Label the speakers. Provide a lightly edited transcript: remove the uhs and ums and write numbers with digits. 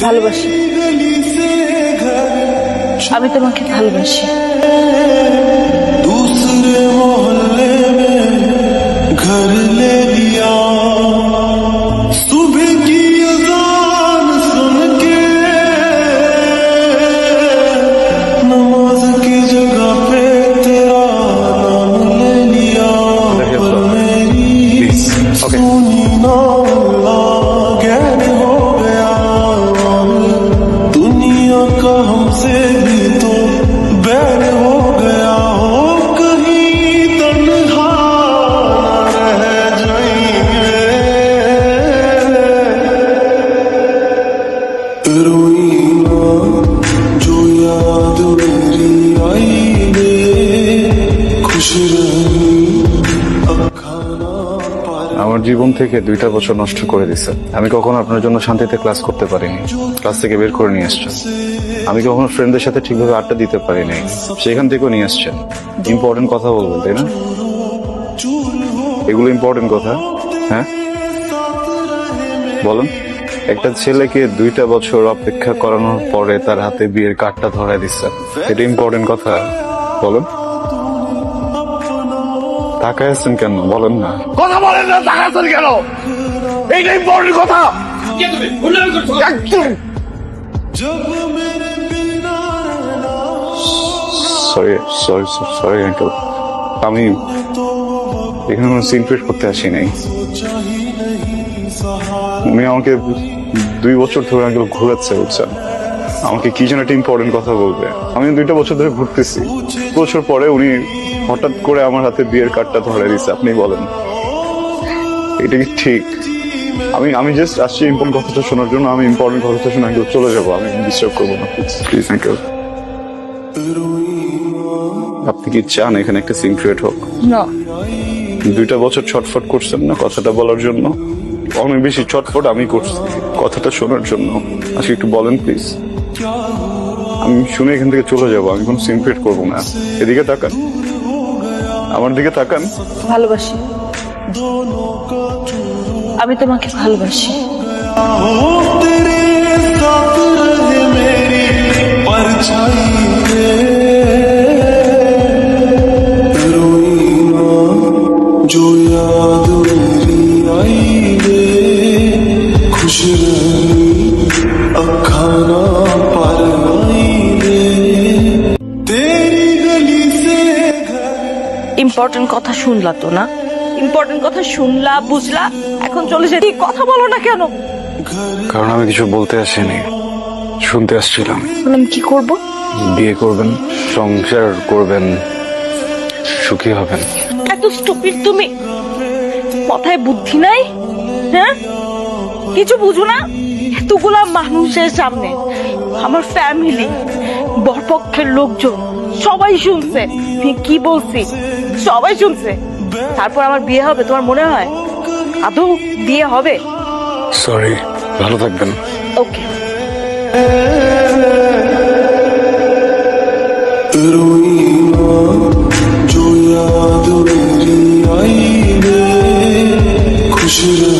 Speaker 1: ভালোবাসি, আমি তোমাকে ভালোবাসি।
Speaker 2: दूसरे मोहल्ले में घर ले लिया, सुबह की अज़ान सुन के नमाज की जगह पे तेरा नाम ले लिया, पर मेरी सुनी ना गैर हो गया, दुनिया का हमसे भी तो बैर हो गया, हो कहीं तन्हा न रह जाएंगे, रोई ना जो याद मेरी आई रे, खुश रही अब खाना पर।
Speaker 3: আমার জীবন থেকে 2টা বছর নষ্ট করে দিছে। আমি কখনো আপনার জন্য শান্তিতে ক্লাস করতে পারিনি, ক্লাস থেকে বের করে নিয়ে আসছেন। আমি কখনো ফ্রেন্ডদের সাথে ঠিকভাবে আড্ডা দিতে পারিনি, সেখান থেকেও নিয়ে আসছেন। ইম্পর্টেন্ট কথা বলবেন, তাই না? এগুলো ইম্পর্টেন্ট কথা, হ্যাঁ বলেন। একটা ছেলেকে 2টা বছর অপেক্ষা করানোর পরে তার হাতে বিয়ের কার্ডটা ধরায় দিচ্ছেন, এটা ইম্পর্টেন্ট কথা? বলেন। তাকায় আছেন কেন বলেন না?
Speaker 4: কথা বলেন না, তাকাচ্ছেন কেন? এইটা ইম্পর্টেন্ট কথা।
Speaker 3: সরি সরি সরি আঙ্কেল, আমি এখানে কোনো সিনক্রেট করতে আসি নাই। উনি আমাকে 2 বছর ধরে আঙ্কেল ঘুরাচ্ছে, বুঝছেন? আমাকে কি যেন একটা ইম্পর্টেন্ট কথা বলবে। আমি 2টা বছর ধরে ঘুরতেছি, বছর পরে উনি হঠাৎ করে আমার হাতে বিয়ের কার্ডটা ধরে দিচ্ছে। আপনি বলেন এটা কি ঠিক? আমি জাস্ট আসছি ইম্পর্টেন্ট কথাটা শোনার জন্য। আমি ইম্পর্টেন্ট কথাটা শুনে আঙ্কেল চলে যাবো, আমি ডিস্টার্ব করবো না, প্লিজ আঙ্কেল। আপনি কি চান এখানে একটা সিন ক্রিয়েট হোক?
Speaker 1: না,
Speaker 3: 2টা বছর ছটফট করছেন না কথাটা বলার জন্য? অনেক বেশি ছটফট আমি করছি কথাটা শোনার জন্য। আজকে একটু বলেন প্লিজ, আমি শুনে এখান থেকে চলে যাবো। আমি কোনো সিন ক্রিয়েট করবো না। এদিকে তাকান, আমার দিকে তাকান।
Speaker 1: ভালোবাসি, আমি তোমাকে ভালোবাসি।
Speaker 2: हो तेरे साथ रहे मेरी परछाई रे, रोई ना जो याद मेरी आई रे, खुश रही अब खाना पर आई रे, तेरी गली से घर।
Speaker 1: ইম্পর্টেন্ট কথা শুনলা তো না? ইম্পর্টেন্ট কথা শুনলা, বুঝলা, এখন চলে যেতে কথা বলো না কেন?
Speaker 3: কারণ আমি কিছু বলতে আসিনি, শুনতে আসছিলাম।
Speaker 1: আমি কি করব?
Speaker 3: বিয়ে করবেন, সংসার করবেন, সুখী হবেন।
Speaker 1: এত স্টুপিড তুমি? মাথায় বুদ্ধি নাই? হ্যাঁ, কিছু বুঝো না? এতগুলা মানুষের সামনে, আমার ফ্যামিলি, বরপক্ষের লোকজন সবাই শুনছে আমি কি বলছি, সবাই শুনছে। তারপর আমার বিয়ে হবে তোমার মনে হয়? আদৌ বিয়ে হবে?
Speaker 3: সরি, ভালো থাকবেন।
Speaker 1: ওকে।
Speaker 2: रोई ना जो याद मेरी आई रे, खुश रही